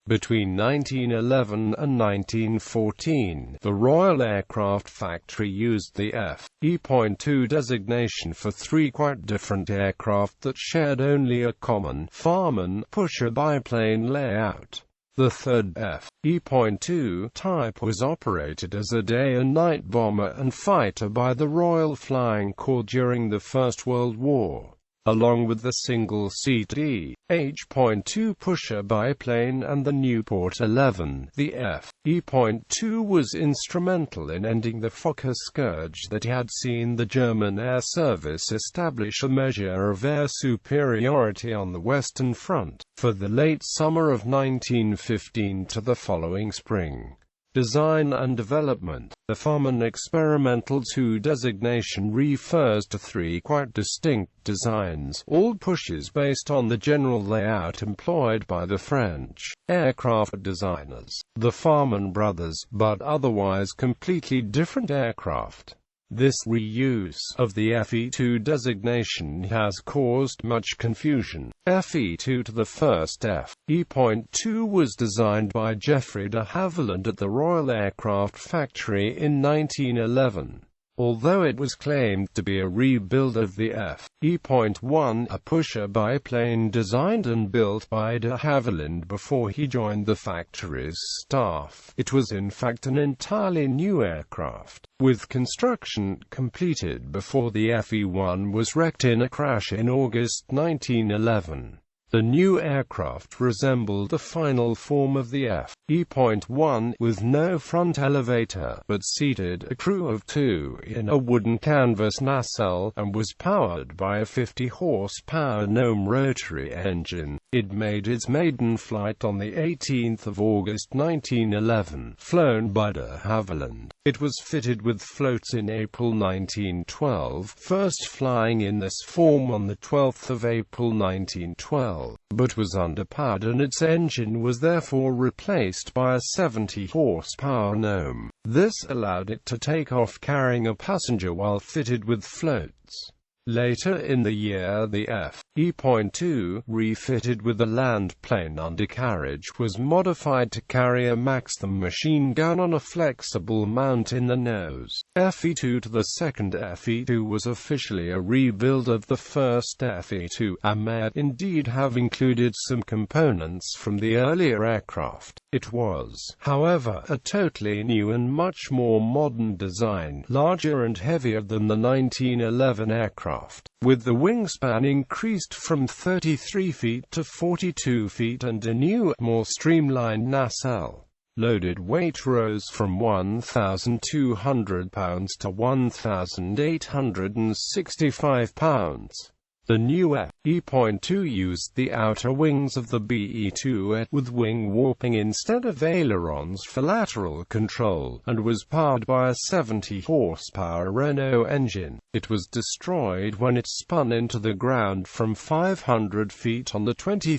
Between 1911 and 1914, the Royal Aircraft Factory used the F.E.2 designation for three quite different aircraft that shared only a common Farman pusher biplane layout. The third F.E.2 type was operated as a day and night bomber and fighter by the Royal Flying Corps during the First World War. Along with the single-seat H.2 pusher biplane and the Nieuport 11, the F.E.2 was instrumental in ending the Fokker Scourge that had seen the German air service establish a measure of air superiority on the Western Front, for the late summer of 1915 to the following spring. Design and development. The Farman Experimental 2 designation refers to three quite distinct designs, all pushes based on the general layout employed by the French aircraft designers, the Farman brothers, but otherwise completely different aircraft. This reuse of the F.E.2 designation has caused much confusion. F.E.2 to the first F.E.2 was designed by Geoffrey de Havilland at the Royal Aircraft Factory in 1911. Although it was claimed to be a rebuild of the F.E.1, a pusher biplane designed and built by de Havilland before he joined the factory's staff, it was in fact an entirely new aircraft, with construction completed before the F.E.1 was wrecked in a crash in August 1911. The new aircraft resembled the final form of the F.E.1, with no front elevator, but seated a crew of two in a wooden canvas nacelle, and was powered by a 50-horsepower Gnome rotary engine. It made its maiden flight on 18 August 1911, flown by de Havilland. It was fitted with floats in April 1912, first flying in this form on 12 April 1912, but was underpowered and its engine was therefore replaced by a 70-horsepower Gnome. This allowed it to take off carrying a passenger while fitted with floats. Later in the year, the F.E.2, refitted with a land plane undercarriage, was modified to carry a Maxim machine gun on a flexible mount in the nose. F.E.2 to the second F.E.2 was officially a rebuild of the first F.E.2, and may indeed have included some components from the earlier aircraft. It was, however, a totally new and much more modern design, larger and heavier than the 1911 aircraft, with the wingspan increased from 33 feet to 42 feet and a new, more streamlined nacelle. Loaded weight rose from 1,200 pounds to 1,865 pounds. The new F.E.2 used the outer wings of the BE-2 with wing warping instead of ailerons for lateral control, and was powered by a 70-horsepower Renault engine. It was destroyed when it spun into the ground from 500 feet on 23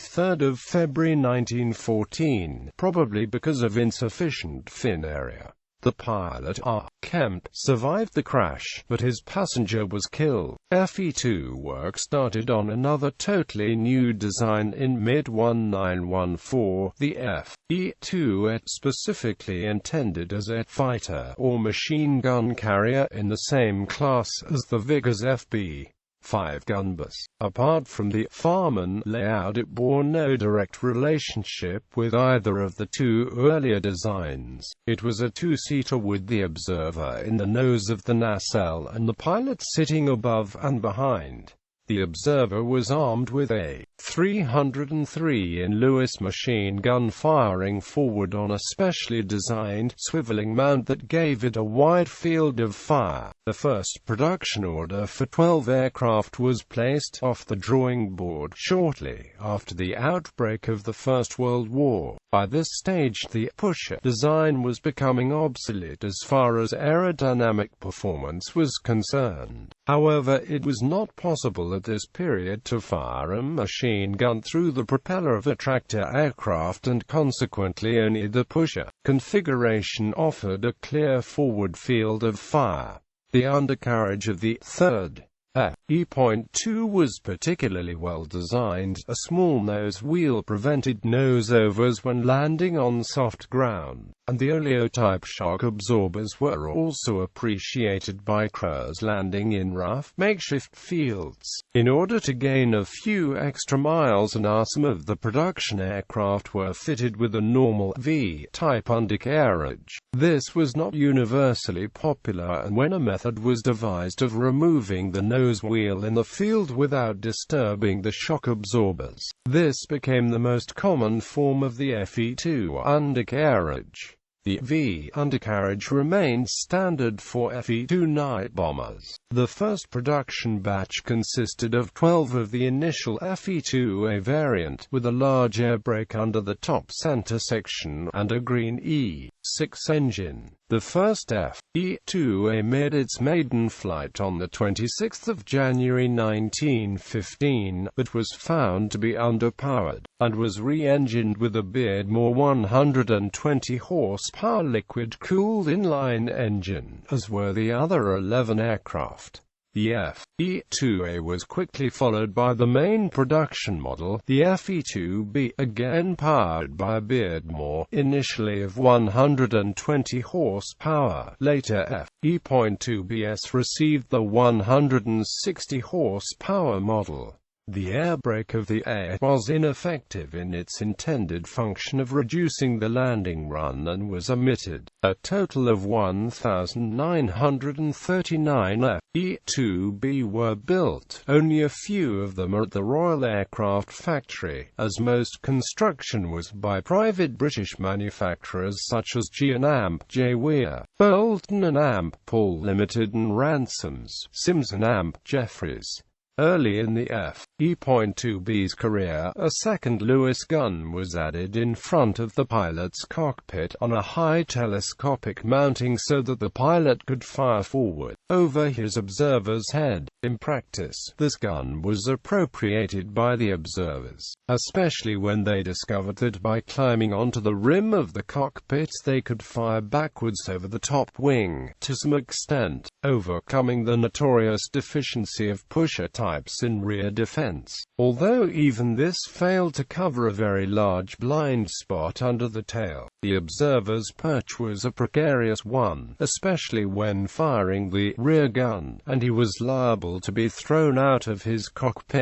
February 1914, probably because of insufficient fin area. The pilot, R. Kemp, survived the crash, but his passenger was killed. F.E.2 work started on another totally new design in mid-1914, the F.E.2, specifically intended as a fighter or machine gun carrier in the same class as the Vickers F.B. 5 gunbus. Apart from the Farman layout, it bore no direct relationship with either of the two earlier designs. It was a two-seater with the observer in the nose of the nacelle and the pilot sitting above and behind. The observer was armed with a 303 in Lewis machine gun firing forward on a specially designed swiveling mount that gave it a wide field of fire. The first production order for 12 aircraft was placed off the drawing board shortly after the outbreak of the First World War. By this stage, the pusher design was becoming obsolete as far as aerodynamic performance was concerned. However, it was not possible at this period to fire a machine gun through the propeller of a tractor aircraft, and consequently only the pusher configuration offered a clear forward field of fire. The undercarriage of the third F.E.2 was particularly well designed. A small nose wheel prevented nose-overs when landing on soft ground, and the oleo-type shock absorbers were also appreciated by crews landing in rough, makeshift fields. In order to gain a few extra miles an hour, some of the production aircraft were fitted with a normal V-type undercarriage. This was not universally popular, and when a method was devised of removing the nose wheel in the field without disturbing the shock absorbers, this became the most common form of the F.E.2 undercarriage. The V undercarriage remained standard for F.E.2 night bombers. The first production batch consisted of 12 of the initial F.E.2A variant, with a large air brake under the top center section, and a green E6 engine. The first F.E.2A made its maiden flight on the 26th of January 1915, but was found to be underpowered, and was re-engined with a Beardmore 120 horsepower liquid-cooled inline engine, as were the other 11 aircraft. The F.E.2A was quickly followed by the main production model, the F.E.2B, again powered by a Beardmore, initially of 120 horsepower. Later F.E.2Bs received the 160 horsepower model. The air brake of the A was ineffective in its intended function of reducing the landing run and was omitted. A total of 1,939 F.E.2B were built. Only a few of them are at the Royal Aircraft Factory, as most construction was by private British manufacturers such as G&AMP, J. Weir, Bolton and AMP, Paul Limited and Ransoms, Sims and AMP, Jeffries. Early in the F.E.2B's career, a second Lewis gun was added in front of the pilot's cockpit, on a high telescopic mounting so that the pilot could fire forward, over his observer's head. In practice, this gun was appropriated by the observers, especially when they discovered that by climbing onto the rim of the cockpit they could fire backwards over the top wing, to some extent, overcoming the notorious deficiency of pusher types in rear defense. Although even this failed to cover a very large blind spot under the tail, the observer's perch was a precarious one, especially when firing the rear gun, and he was liable to be thrown out of his cockpit.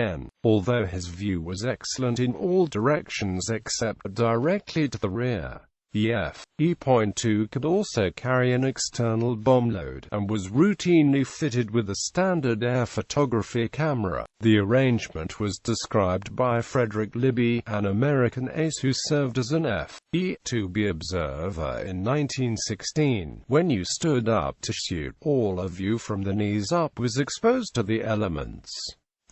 Although his view was excellent in all directions except directly to the rear. The F.E.2 could also carry an external bomb load, and was routinely fitted with a standard air photography camera. The arrangement was described by Frederick Libby, an American ace who served as an F.E.2B observer in 1916. When you stood up to shoot, all of you from the knees up was exposed to the elements.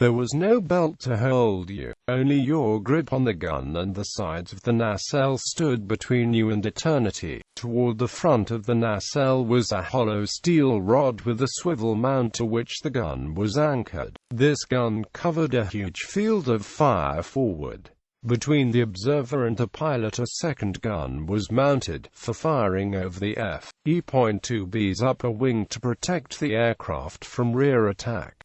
There was no belt to hold you, only your grip on the gun and the sides of the nacelle stood between you and eternity. Toward the front of the nacelle was a hollow steel rod with a swivel mount to which the gun was anchored. This gun covered a huge field of fire forward. Between the observer and the pilot a second gun was mounted, for firing over the F.E.2B's upper wing to protect the aircraft from rear attack.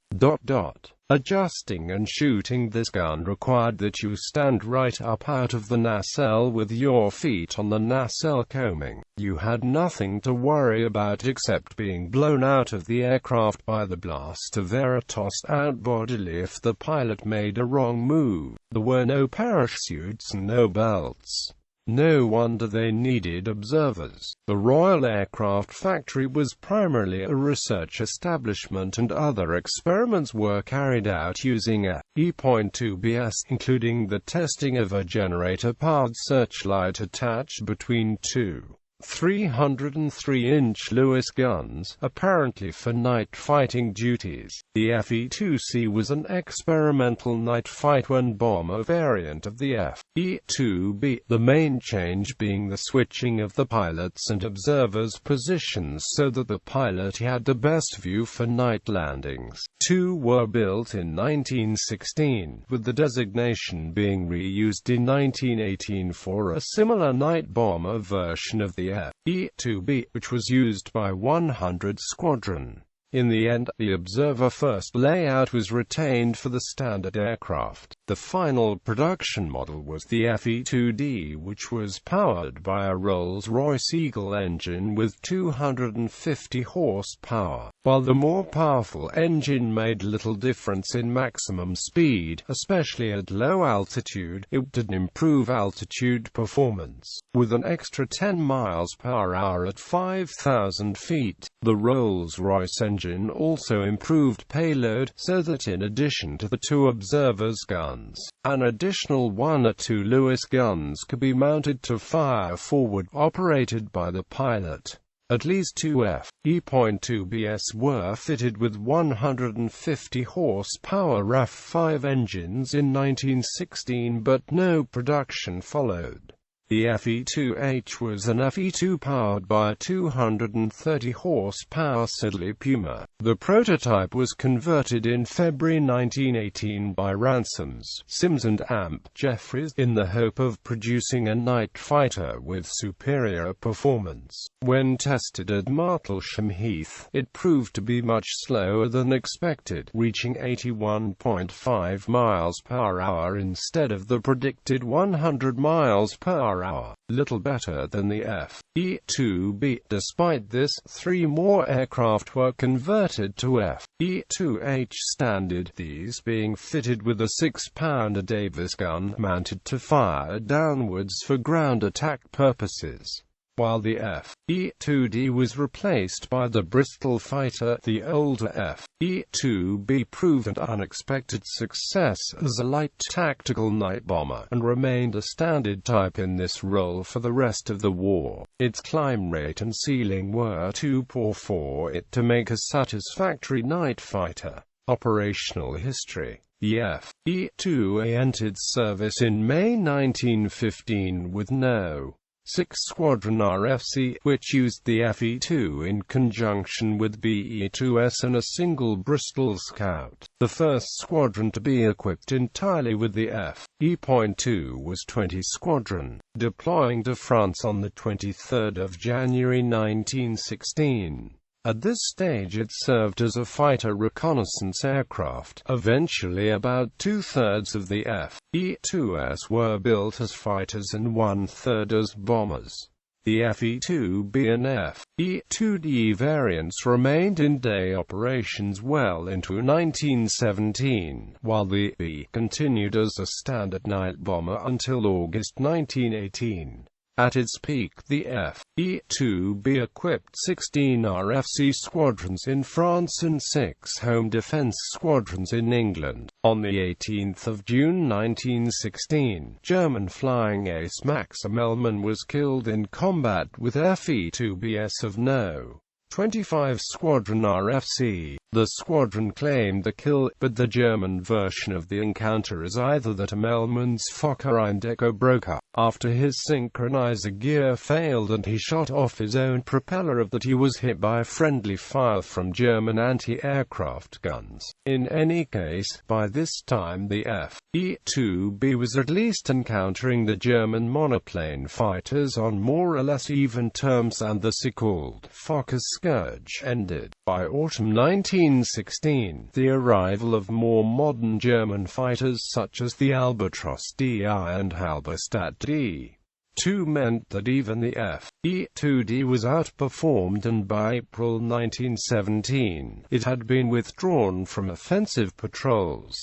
Adjusting and shooting this gun required that you stand right up out of the nacelle with your feet on the nacelle coaming. You had nothing to worry about except being blown out of the aircraft by the blast of air, tossed out bodily if the pilot made a wrong move. There were no parachutes and no belts. No wonder they needed observers. The Royal Aircraft Factory was primarily a research establishment, and other experiments were carried out using F.E.2Bs, including the testing of a generator-powered searchlight attached between two 303-inch Lewis guns, apparently for night fighting duties. The F.E.2C was an experimental night fight bomber variant of the F.E.2B, the main change being the switching of the pilot's and observer's positions so that the pilot had the best view for night landings. Two were built in 1916, with the designation being reused in 1918 for a similar night bomber version of the F.E.2B, which was used by 100 Squadron. In the end, the Observer First layout was retained for the standard aircraft. The final production model was the F.E.2, which was powered by a Rolls-Royce Eagle engine with 250 horsepower. While the more powerful engine made little difference in maximum speed, especially at low altitude, it did improve altitude performance, with an extra 10 miles per hour at 5,000 feet. The Rolls-Royce engine also improved payload, so that in addition to the two observers' guns, an additional 1 or 2 Lewis guns could be mounted to fire forward, operated by the pilot. At least two F.E.2 BS were fitted with 150 horsepower RAF-5 engines in 1916, but no production followed. The F.E.2H was an F.E.2 powered by a 230 horsepower Siddeley Puma. The prototype was converted in February 1918 by Ransomes, Sims and Amp Jeffries in the hope of producing a night fighter with superior performance. When tested at Martlesham Heath, it proved to be much slower than expected, reaching 81.5 miles per hour instead of the predicted 100 miles per hour, little better than the F.E.2B. Despite this, 3 more aircraft were converted to F.E.2H standard, these being fitted with a 6-pounder Davis gun mounted to fire downwards for ground attack purposes. While the F.E.2D was replaced by the Bristol fighter, the older F.E.2B proved an unexpected success as a light tactical night bomber, and remained a standard type in this role for the rest of the war. Its climb rate and ceiling were too poor for it to make a satisfactory night fighter. Operational history. The F.E.2A entered service in May 1915 with no 6th Squadron RFC, which used the F.E.2 in conjunction with BE-2S and a single Bristol Scout. The first squadron to be equipped entirely with the F.E.2 was 20 Squadron, deploying to France on the 23rd of January 1916. At this stage it served as a fighter reconnaissance aircraft. Eventually about 2/3 of the F.E.2s were built as fighters and 1/3 as bombers. The F.E.2B and F.E.2D variants remained in day operations well into 1917, while the B continued as a standard night bomber until August 1918. At its peak, the F.E.2B equipped 16 RFC squadrons in France and 6 home defense squadrons in England. On the 18th of June 1916, German flying ace Max Immelmann was killed in combat with F.E.2Bs of No. 25 Squadron RFC. The squadron claimed the kill, but the German version of the encounter is either that Immelmann's Fokker Echo broke up after his synchronizer gear failed and he shot off his own propeller, or that he was hit by friendly fire from German anti-aircraft guns. In any case, by this time the F.E.2B was at least encountering the German monoplane fighters on more or less even terms, and the so-called Fokker Scourge ended. By autumn 1916, the arrival of more modern German fighters such as the Albatros DI and Halberstadt D2 meant that even the F.E.2D was outperformed, and by April 1917, it had been withdrawn from offensive patrols.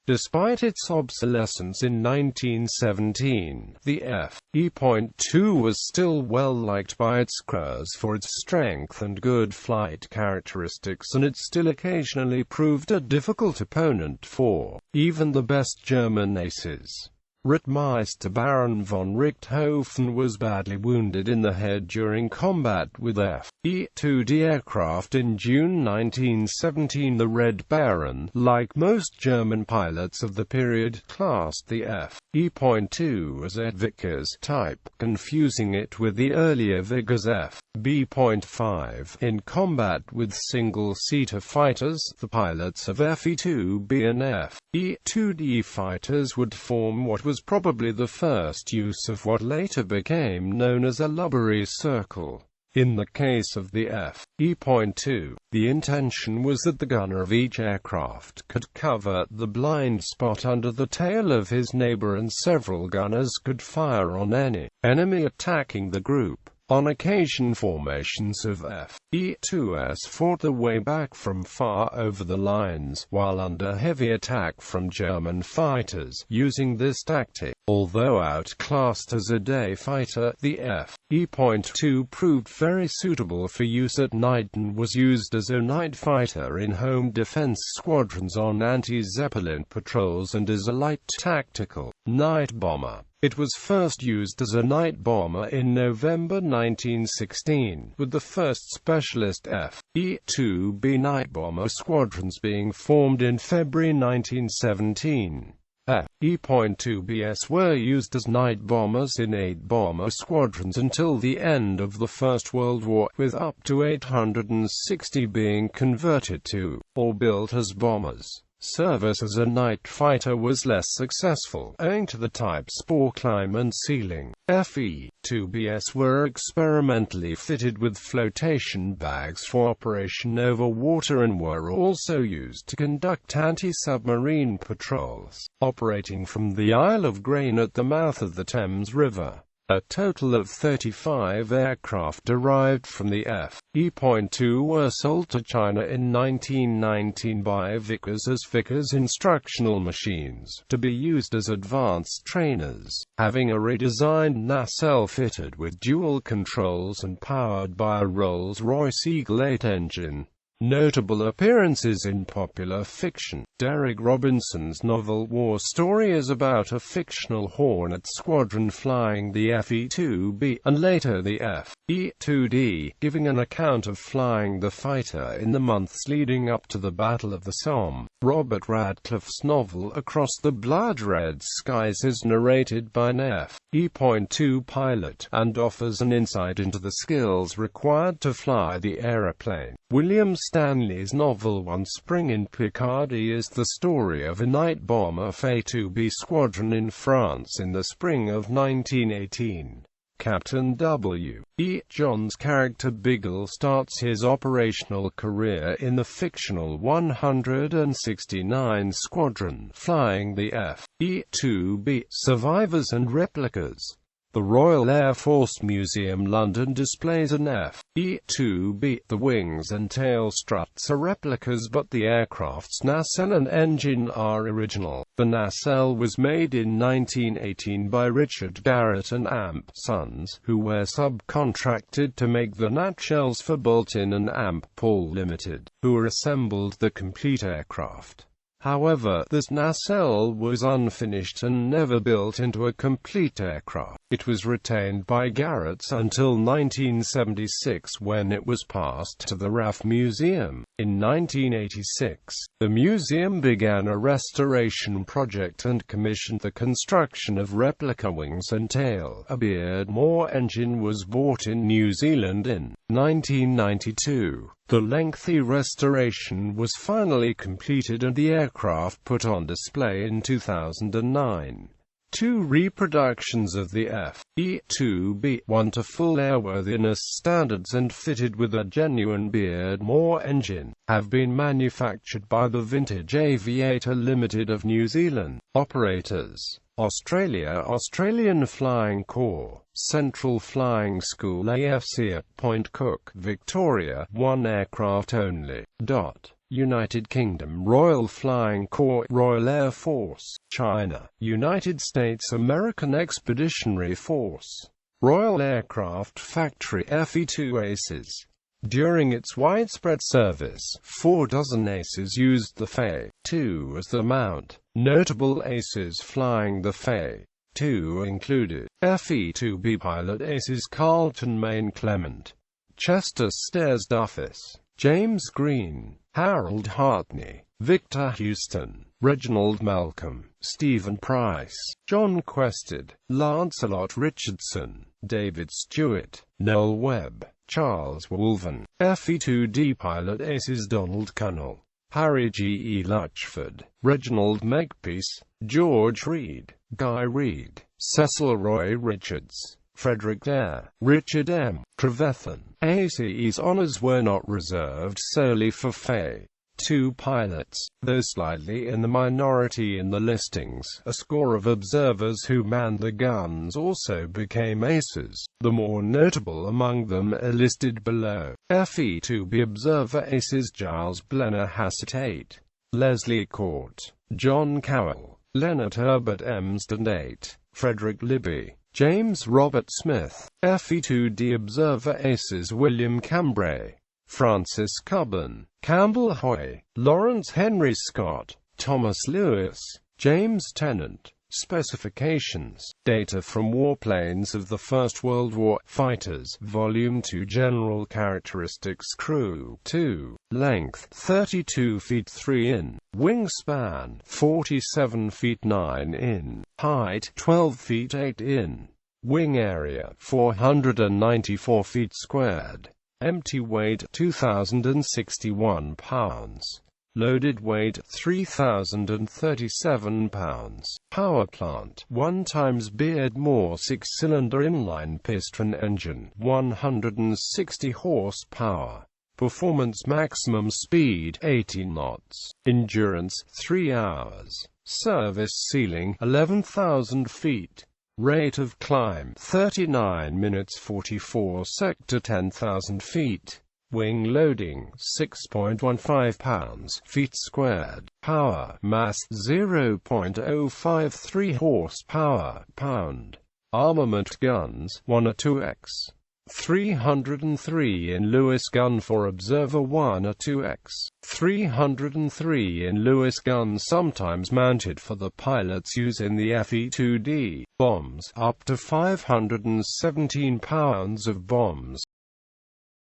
Despite its obsolescence in 1917, the F.E.2 was still well liked by its crews for its strength and good flight characteristics, and it still occasionally proved a difficult opponent for even the best German aces. Rittmeister Baron von Richthofen was badly wounded in the head during combat with F.E.2D aircraft in June 1917. The Red Baron, like most German pilots of the period, classed the F.E.2 as a Vickers type, confusing it with the earlier Vickers F.B.5. In combat with single-seater fighters, the pilots of F.E.2B and F.E.2D fighters would form what was probably the first use of what later became known as a lubberly circle. In the case of the F.E.2, the intention was that the gunner of each aircraft could cover the blind spot under the tail of his neighbor, and several gunners could fire on any enemy attacking the group. On occasion, formations of F.E.2s fought their way back from far over the lines, while under heavy attack from German fighters. Using this tactic, although outclassed as a day fighter, the F.E.2 proved very suitable for use at night and was used as a night fighter in home defense squadrons on anti-Zeppelin patrols and as a light tactical night bomber. It was first used as a night bomber in November 1916, with the first specialist F.E.2B night bomber squadrons being formed in February 1917. F.E.2Bs were used as night bombers in 8 bomber squadrons until the end of the First World War, with up to 860 being converted to, or built as bombers. Service as a night fighter was less successful, owing to the type's poor climb and ceiling. F.E.2Bs were experimentally fitted with flotation bags for operation over water and were also used to conduct anti-submarine patrols, operating from the Isle of Grain at the mouth of the Thames River. A total of 35 aircraft derived from the F.E.2 were sold to China in 1919 by Vickers as Vickers instructional machines, to be used as advanced trainers, having a redesigned nacelle fitted with dual controls and powered by a Rolls-Royce Eagle 8 engine. Notable appearances in popular fiction. Derek Robinson's novel War Story is about a fictional Hornet squadron flying the F.E.2B, and later the F.E.2D, giving an account of flying the fighter in the months leading up to the Battle of the Somme. Robert Radcliffe's novel Across the Blood-Red Skies is narrated by an F.E.2 pilot, and offers an insight into the skills required to fly the aeroplane. William Stanley's novel One Spring in Picardy is the story of a night bomber F.E.2B squadron in France in the spring of 1918. Captain W. E. John's character Biggle starts his operational career in the fictional 169 Squadron, flying the F.E.2B. Survivors and replicas. The Royal Air Force Museum, London displays an F.E.2B. The wings and tail struts are replicas, but the aircraft's nacelle and engine are original. The nacelle was made in 1918 by Richard Garrett and Amp Sons, who were subcontracted to make the nutshells for Bolton and Amp Paul Limited, who assembled the complete aircraft. However, this nacelle was unfinished and never built into a complete aircraft. It was retained by Garrett's until 1976, when it was passed to the RAF Museum. In 1986, the museum began a restoration project and commissioned the construction of replica wings and tail. A Beardmore engine was bought in New Zealand in 1992. The lengthy restoration was finally completed and the aircraft put on display in 2009. 2 reproductions of the F.E.2B, one to full airworthiness standards and fitted with a genuine Beardmore engine, have been manufactured by the Vintage Aviator Limited of New Zealand. Operators: Australia, Australian Flying Corps, Central Flying School AFC at Point Cook, Victoria, 1 aircraft only. United Kingdom Royal Flying Corps, Royal Air Force. China, United States American Expeditionary Force. Royal Aircraft Factory F.E.2 Aces. During its widespread service, 4 dozen aces used the F.E.2 as the mount. Notable aces flying the F.E.2 included F.E.2B pilot aces Carlton Main Clement, Chester Stairs Duffus, James Green, Harold Hartney, Victor Houston, Reginald Malcolm, Stephen Price, John Quested, Lancelot Richardson, David Stewart, Noel Webb, Charles Wolven. F.E.2D pilot aces Donald Cunnell, Harry G. E. Lutchford, Reginald Makepeace, George Reed, Guy Reed, Cecil Roy Richards, Frederick Dare, Richard M. Trevethan. ACE's honors were not reserved solely for F.E.2 pilots, though slightly in the minority in the listings. A score of observers who manned the guns also became aces. The more notable among them are listed below. F.E.2B observer aces: Giles Blenner Hassett 8, Leslie Court, John Cowell, Leonard Herbert Emsden 8, Frederick Libby, James Robert Smith. F.E.2D observer aces: William Cambray, Francis Cubbon, Campbell Hoy, Lawrence Henry Scott, Thomas Lewis, James Tennant. Specifications. Data from warplanes of the First World War. Fighters. Volume 2. General characteristics. Crew. 2. Length 32 feet 3 in. Wingspan 47 feet 9 in. Height 12 feet 8 in. Wing area 494 feet squared. Empty weight 2,061 pounds. Loaded weight 3,037 pounds. Power plant 1 times Beardmore 6-cylinder inline piston engine, 160 horsepower. Performance maximum speed 80 knots. Endurance 3 hours. Service ceiling 11,000 feet. Rate of climb 39 minutes 44 sector 10,000 feet. Wing loading 6.15 pounds feet squared. Power mass 0.053 horsepower pound. Armament guns 1 or 2x. 303 in Lewis gun for observer 1 or 2x. 303 in Lewis gun sometimes mounted for the pilot's use in the F.E.2D. Bombs up to 517 pounds of bombs.